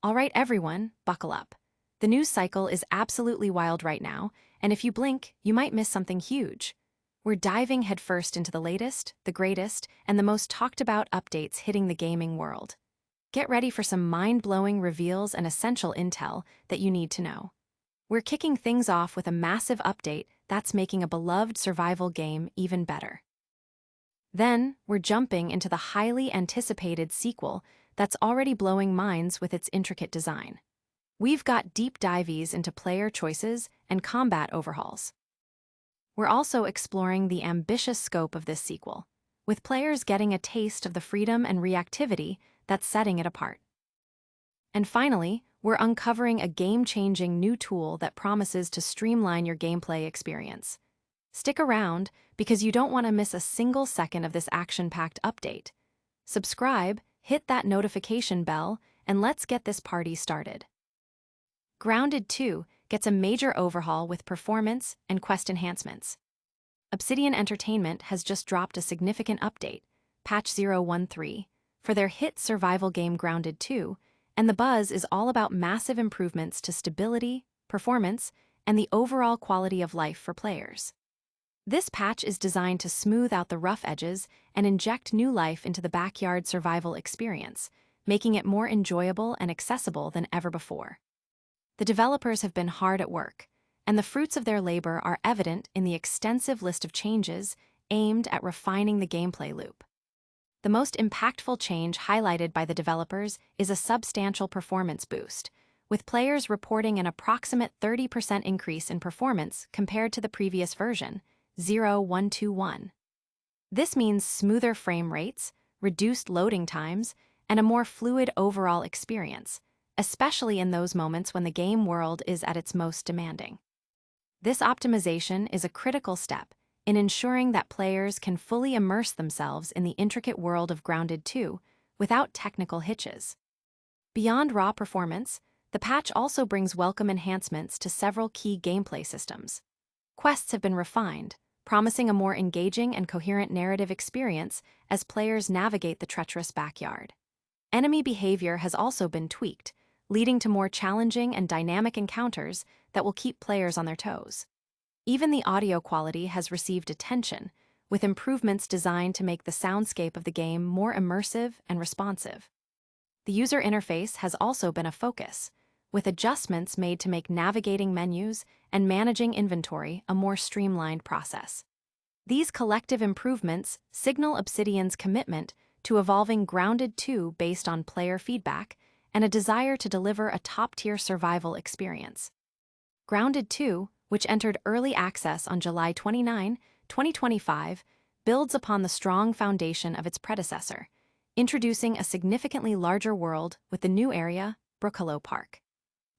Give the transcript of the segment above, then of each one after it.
All right, everyone, buckle up. The news cycle is absolutely wild right now, and if you blink, you might miss something huge. We're diving headfirst into the latest, the greatest, and the most talked about updates hitting the gaming world. Get ready for some mind-blowing reveals and essential intel that you need to know. We're kicking things off with a massive update that's making a beloved survival game even better. Then, we're jumping into the highly anticipated sequel that's already blowing minds with its intricate design. We've got deep dives into player choices and combat overhauls. We're also exploring the ambitious scope of this sequel, with players getting a taste of the freedom and reactivity that's setting it apart. And finally, we're uncovering a game-changing new tool that promises to streamline your gameplay experience. Stick around, because you don't want to miss a single second of this action-packed update. Subscribe, hit that notification bell, and let's get this party started. Grounded 2 gets a major overhaul with performance and quest enhancements. Obsidian Entertainment has just dropped a significant update, Patch 013, for their hit survival game Grounded 2, and the buzz is all about massive improvements to stability, performance, and the overall quality of life for players. This patch is designed to smooth out the rough edges and inject new life into the backyard survival experience, making it more enjoyable and accessible than ever before. The developers have been hard at work, and the fruits of their labor are evident in the extensive list of changes aimed at refining the gameplay loop. The most impactful change highlighted by the developers is a substantial performance boost, with players reporting an approximate 30% increase in performance compared to the previous version, 0.121. This means smoother frame rates, reduced loading times, and a more fluid overall experience, especially in those moments when the game world is at its most demanding. This optimization is a critical step in ensuring that players can fully immerse themselves in the intricate world of Grounded 2 without technical hitches. Beyond raw performance, the patch also brings welcome enhancements to several key gameplay systems. Quests have been refined, promising a more engaging and coherent narrative experience as players navigate the treacherous backyard. Enemy behavior has also been tweaked, leading to more challenging and dynamic encounters that will keep players on their toes. Even the audio quality has received attention, with improvements designed to make the soundscape of the game more immersive and responsive. The user interface has also been a focus, with adjustments made to make navigating menus and managing inventory a more streamlined process. These collective improvements signal Obsidian's commitment to evolving Grounded 2 based on player feedback and a desire to deliver a top-tier survival experience. Grounded 2, which entered early access on July 29, 2025, builds upon the strong foundation of its predecessor, introducing a significantly larger world with the new area, Brookhollow Park.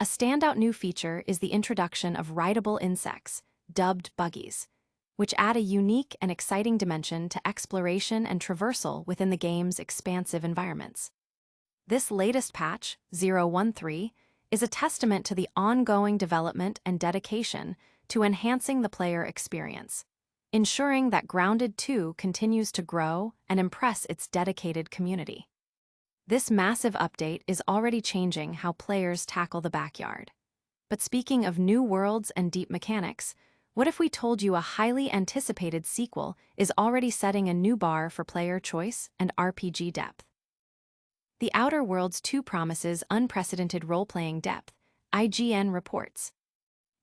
A standout new feature is the introduction of rideable insects, dubbed buggies, which add a unique and exciting dimension to exploration and traversal within the game's expansive environments. This latest patch, 013, is a testament to the ongoing development and dedication to enhancing the player experience, ensuring that Grounded 2 continues to grow and impress its dedicated community. This massive update is already changing how players tackle the backyard. But speaking of new worlds and deep mechanics, what if we told you a highly anticipated sequel is already setting a new bar for player choice and RPG depth? The Outer Worlds 2 promises unprecedented role-playing depth, IGN reports.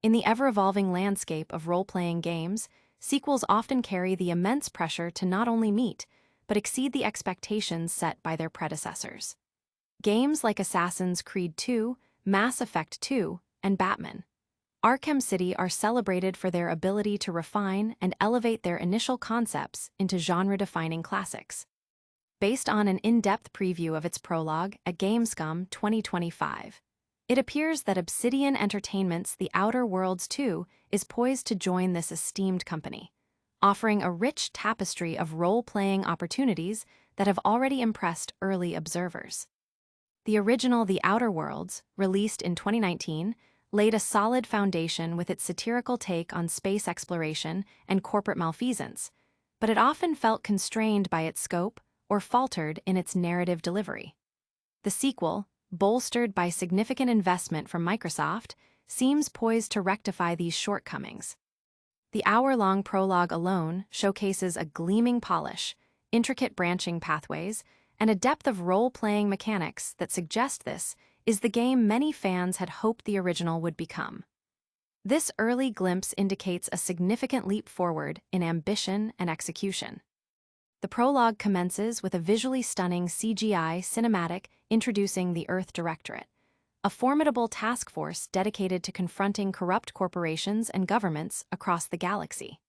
In the ever-evolving landscape of role-playing games, sequels often carry the immense pressure to not only meet, but exceed the expectations set by their predecessors. Games like Assassin's Creed 2, Mass Effect 2, and Batman Arkham City are celebrated for their ability to refine and elevate their initial concepts into genre-defining classics. Based on an in-depth preview of its prologue at Gamescom 2025, it appears that Obsidian Entertainment's The Outer Worlds 2 is poised to join this esteemed company, offering a rich tapestry of role-playing opportunities that have already impressed early observers. The original The Outer Worlds, released in 2019, laid a solid foundation with its satirical take on space exploration and corporate malfeasance, but it often felt constrained by its scope or faltered in its narrative delivery. The sequel, bolstered by significant investment from Microsoft, seems poised to rectify these shortcomings. The hour-long prologue alone showcases a gleaming polish, intricate branching pathways, and a depth of role-playing mechanics that suggest this is the game many fans had hoped the original would become. This early glimpse indicates a significant leap forward in ambition and execution. The prologue commences with a visually stunning CGI cinematic introducing the Earth Directorate, a formidable task force dedicated to confronting corrupt corporations and governments across the galaxy.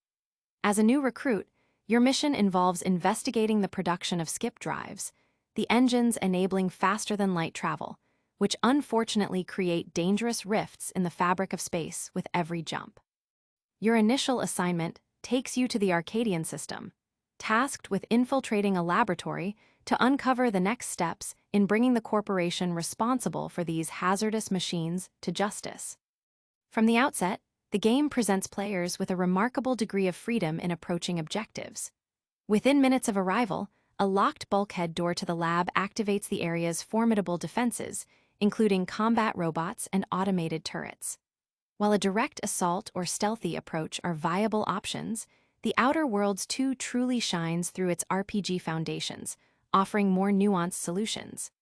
As a new recruit, your mission involves investigating the production of skip drives, the engines enabling faster-than-light travel, which unfortunately create dangerous rifts in the fabric of space with every jump. Your initial assignment takes you to the Arcadian system, tasked with infiltrating a laboratory to uncover the next steps in bringing the corporation responsible for these hazardous machines to justice. From the outset, the game presents players with a remarkable degree of freedom in approaching objectives. Within minutes of arrival, a locked bulkhead door to the lab activates the area's formidable defenses, including combat robots and automated turrets. While a direct assault or stealthy approach are viable options, The Outer Worlds 2 truly shines through its RPG foundations, offering more nuanced solutions.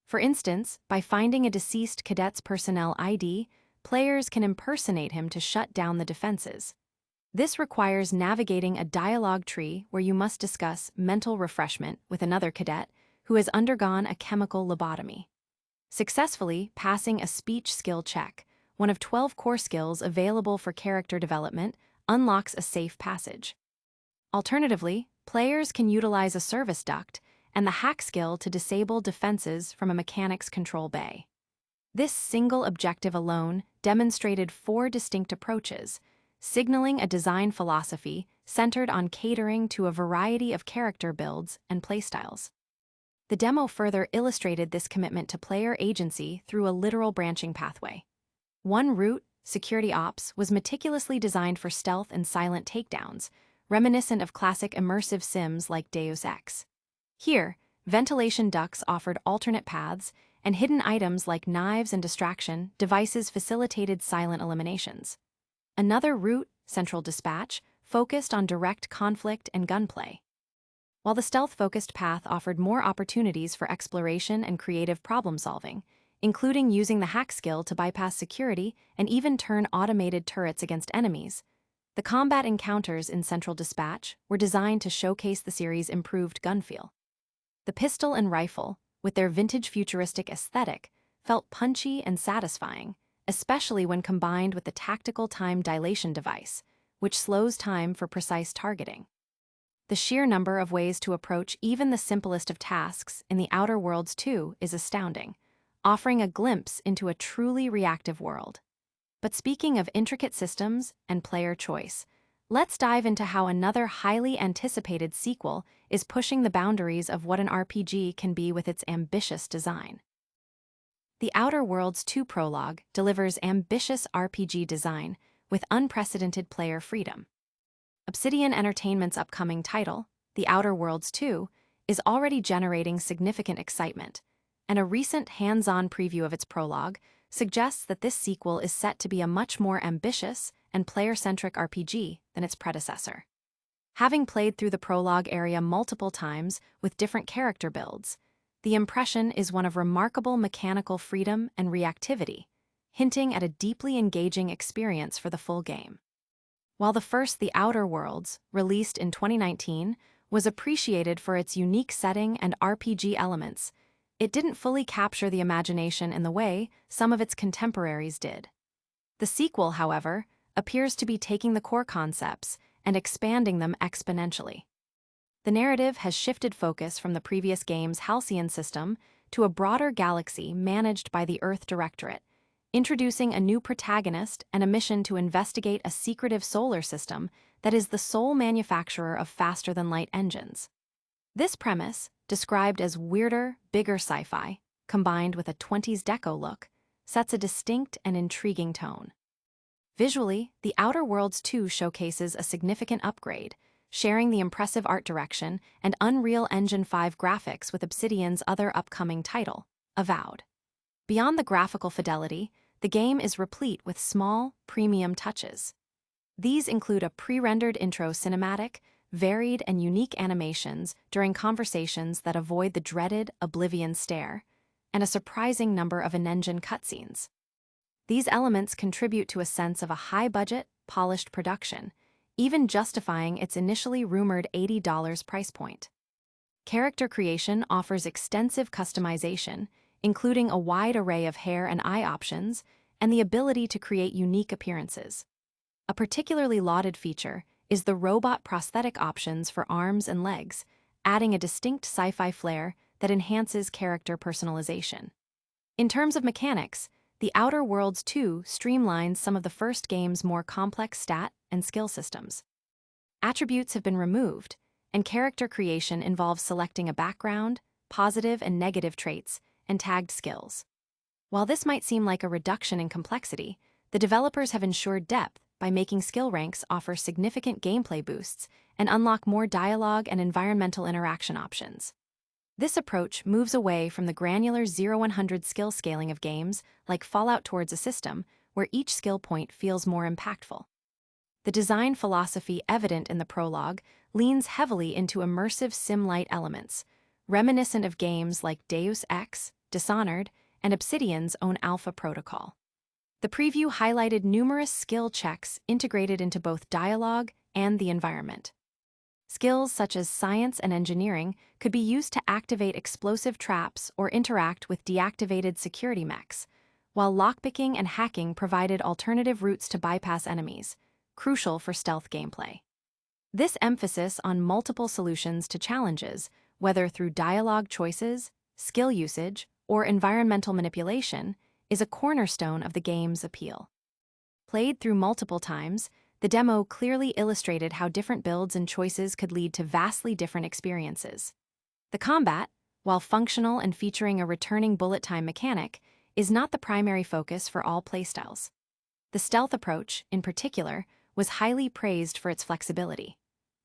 For instance, by finding a deceased cadet's personnel ID, players can impersonate him to shut down the defenses. This requires navigating a dialogue tree where you must discuss mental refreshment with another cadet who has undergone a chemical lobotomy. Successfully passing a speech skill check, one of 12 core skills available for character development, unlocks a safe passage. Alternatively, players can utilize a service duct and the hack skill to disable defenses from a mechanic's control bay. This single objective alone demonstrated 4 distinct approaches, signaling a design philosophy centered on catering to a variety of character builds and playstyles. The demo further illustrated this commitment to player agency through a literal branching pathway. One route, Security Ops, was meticulously designed for stealth and silent takedowns, reminiscent of classic immersive sims like Deus Ex. Here, ventilation ducts offered alternate paths, and hidden items like knives and distraction devices facilitated silent eliminations. Another route, Central Dispatch, focused on direct conflict and gunplay. While the stealth-focused path offered more opportunities for exploration and creative problem-solving, including using the hack skill to bypass security and even turn automated turrets against enemies, the combat encounters in Central Dispatch were designed to showcase the series' improved gun feel. The pistol and rifle, with their vintage futuristic aesthetic, felt punchy and satisfying, especially when combined with the tactical time dilation device, which slows time for precise targeting. The sheer number of ways to approach even the simplest of tasks in The Outer Worlds 2 is astounding, offering a glimpse into a truly reactive world. But speaking of intricate systems and player choice, let's dive into how another highly anticipated sequel is pushing the boundaries of what an RPG can be with its ambitious design. The Outer Worlds 2 Prologue delivers ambitious RPG design with unprecedented player freedom. Obsidian Entertainment's upcoming title, The Outer Worlds 2, is already generating significant excitement, and a recent hands-on preview of its prologue suggests that this sequel is set to be a much more ambitious and player-centric RPG than its predecessor. Having played through the prologue area multiple times with different character builds, the impression is one of remarkable mechanical freedom and reactivity, hinting at a deeply engaging experience for the full game. While the first The Outer Worlds, released in 2019, was appreciated for its unique setting and RPG elements, it didn't fully capture the imagination in the way some of its contemporaries did. The sequel, however, appears to be taking the core concepts and expanding them exponentially. The narrative has shifted focus from the previous game's Halcyon system to a broader galaxy managed by the Earth Directorate, introducing a new protagonist and a mission to investigate a secretive solar system that is the sole manufacturer of faster-than-light engines. This premise, described as weirder, bigger sci-fi, combined with a 20s deco look, sets a distinct and intriguing tone. Visually, The Outer Worlds 2 showcases a significant upgrade, sharing the impressive art direction and Unreal Engine 5 graphics with Obsidian's other upcoming title, Avowed. Beyond the graphical fidelity, the game is replete with small, premium touches. These include a pre-rendered intro cinematic, varied and unique animations during conversations that avoid the dreaded Oblivion stare, and a surprising number of in-engine cutscenes. These elements contribute to a sense of a high-budget, polished production, even justifying its initially rumored $80 price point. Character creation offers extensive customization, including a wide array of hair and eye options, and the ability to create unique appearances. A particularly lauded feature is the robot prosthetic options for arms and legs, adding a distinct sci-fi flair that enhances character personalization. In terms of mechanics, The Outer Worlds 2 streamlines some of the first game's more complex stat and skill systems. Attributes have been removed, and character creation involves selecting a background, positive and negative traits, and tagged skills. While this might seem like a reduction in complexity, the developers have ensured depth by making skill ranks offer significant gameplay boosts and unlock more dialogue and environmental interaction options. This approach moves away from the granular 0-100 skill scaling of games like Fallout towards a system where each skill point feels more impactful. The design philosophy evident in the prologue leans heavily into immersive sim-like elements, reminiscent of games like Deus Ex, Dishonored, and Obsidian's own Alpha Protocol. The preview highlighted numerous skill checks integrated into both dialogue and the environment. Skills such as science and engineering could be used to activate explosive traps or interact with deactivated security mechs, while lockpicking and hacking provided alternative routes to bypass enemies, crucial for stealth gameplay. This emphasis on multiple solutions to challenges, whether through dialogue choices, skill usage, or environmental manipulation, is a cornerstone of the game's appeal. Played through multiple times, the demo clearly illustrated how different builds and choices could lead to vastly different experiences. The combat, while functional and featuring a returning bullet time mechanic, is not the primary focus for all playstyles. The stealth approach, in particular, was highly praised for its flexibility.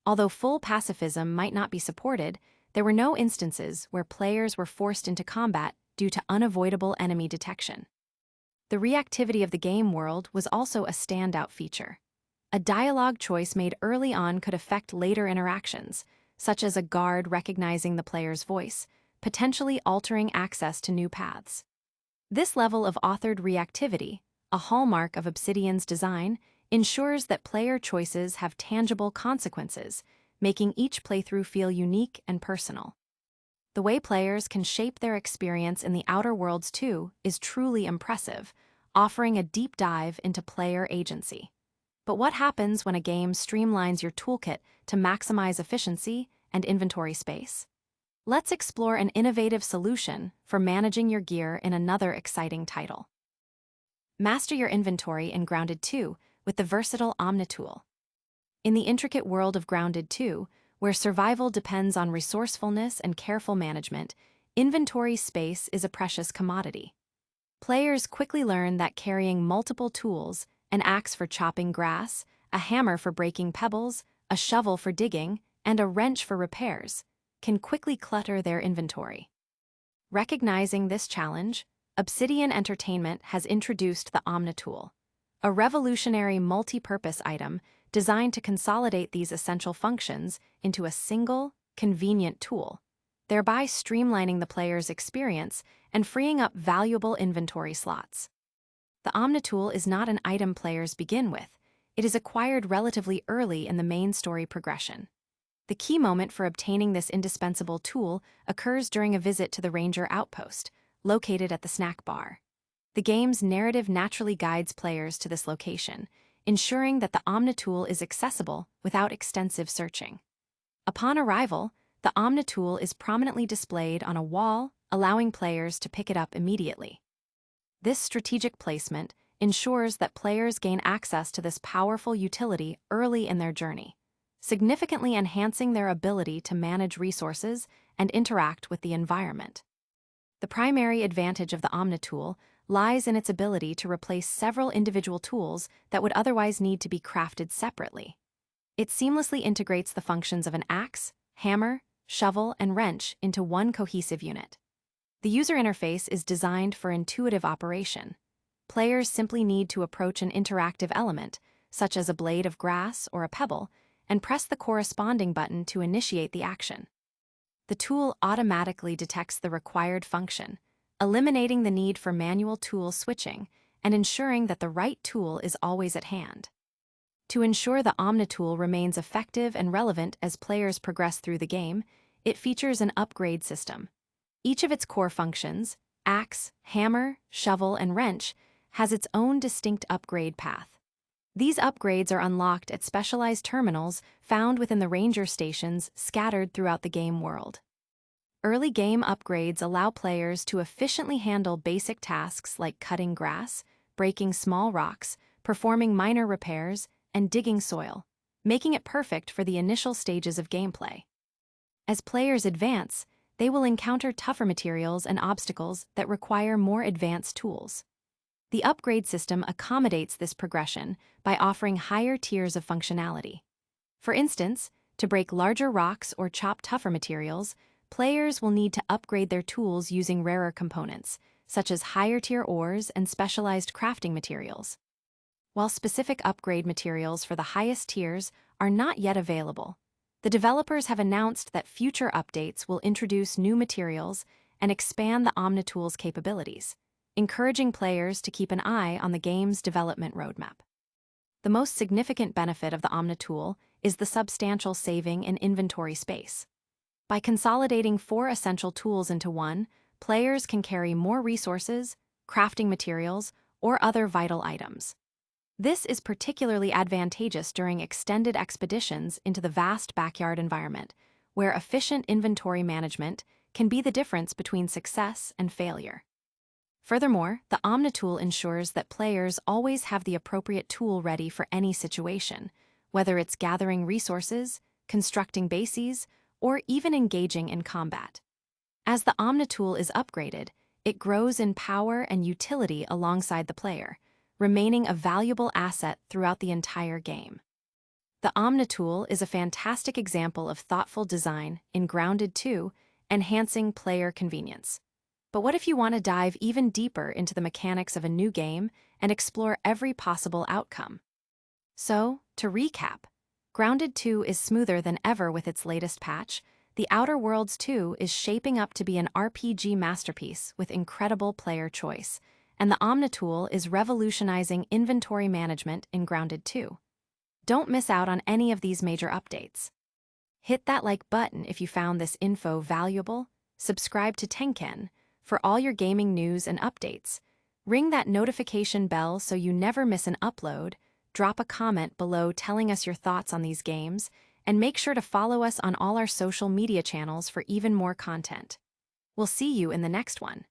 Although full pacifism might not be supported, there were no instances where players were forced into combat due to unavoidable enemy detection. The reactivity of the game world was also a standout feature. A dialogue choice made early on could affect later interactions, such as a guard recognizing the player's voice, potentially altering access to new paths. This level of authored reactivity, a hallmark of Obsidian's design, ensures that player choices have tangible consequences, making each playthrough feel unique and personal. The way players can shape their experience in The Outer Worlds 2 is truly impressive, offering a deep dive into player agency. But what happens when a game streamlines your toolkit to maximize efficiency and inventory space? Let's explore an innovative solution for managing your gear in another exciting title. Master your inventory in Grounded 2 with the versatile Omni-Tool. In the intricate world of Grounded 2, where survival depends on resourcefulness and careful management, inventory space is a precious commodity. Players quickly learn that carrying multiple tools, an axe for chopping grass, a hammer for breaking pebbles, a shovel for digging, and a wrench for repairs, can quickly clutter their inventory. Recognizing this challenge, Obsidian Entertainment has introduced the Omni-Tool, a revolutionary multi-purpose item designed to consolidate these essential functions into a single, convenient tool, thereby streamlining the player's experience and freeing up valuable inventory slots. The Omni-Tool is not an item players begin with. It is acquired relatively early in the main story progression. The key moment for obtaining this indispensable tool occurs during a visit to the Ranger Outpost, located at the snack bar. The game's narrative naturally guides players to this location, ensuring that the Omni-Tool is accessible without extensive searching. Upon arrival, the Omni-Tool is prominently displayed on a wall, allowing players to pick it up immediately. This strategic placement ensures that players gain access to this powerful utility early in their journey, significantly enhancing their ability to manage resources and interact with the environment. The primary advantage of the Omni-Tool lies in its ability to replace several individual tools that would otherwise need to be crafted separately. It seamlessly integrates the functions of an axe, hammer, shovel, and wrench into one cohesive unit. The user interface is designed for intuitive operation. Players simply need to approach an interactive element, such as a blade of grass or a pebble, and press the corresponding button to initiate the action. The tool automatically detects the required function, eliminating the need for manual tool switching and ensuring that the right tool is always at hand. To ensure the Omni-Tool remains effective and relevant as players progress through the game, it features an upgrade system. Each of its core functions, axe, hammer, shovel, and wrench, has its own distinct upgrade path. These upgrades are unlocked at specialized terminals found within the ranger stations scattered throughout the game world. Early game upgrades allow players to efficiently handle basic tasks like cutting grass, breaking small rocks, performing minor repairs, and digging soil, making it perfect for the initial stages of gameplay. As players advance, they will encounter tougher materials and obstacles that require more advanced tools. The upgrade system accommodates this progression by offering higher tiers of functionality. For instance, to break larger rocks or chop tougher materials, players will need to upgrade their tools using rarer components, such as higher-tier ores and specialized crafting materials. While specific upgrade materials for the highest tiers are not yet available, the developers have announced that future updates will introduce new materials and expand the Omni-Tool's capabilities, encouraging players to keep an eye on the game's development roadmap. The most significant benefit of the Omni-Tool is the substantial saving in inventory space. By consolidating 4 essential tools into one, players can carry more resources, crafting materials, or other vital items. This is particularly advantageous during extended expeditions into the vast backyard environment, where efficient inventory management can be the difference between success and failure. Furthermore, the Omni-Tool ensures that players always have the appropriate tool ready for any situation, whether it's gathering resources, constructing bases, or even engaging in combat. As the Omni-Tool is upgraded, it grows in power and utility alongside the player, remaining a valuable asset throughout the entire game. The Omni-Tool is a fantastic example of thoughtful design in Grounded 2, enhancing player convenience. But what if you want to dive even deeper into the mechanics of a new game and explore every possible outcome? So, to recap, Grounded 2 is smoother than ever with its latest patch. The Outer Worlds 2 is shaping up to be an RPG masterpiece with incredible player choice, and the Omni-Tool is revolutionizing inventory management in Grounded 2. Don't miss out on any of these major updates. Hit that like button if you found this info valuable, subscribe to Tenken for all your gaming news and updates, ring that notification bell so you never miss an upload, drop a comment below telling us your thoughts on these games, and make sure to follow us on all our social media channels for even more content. We'll see you in the next one.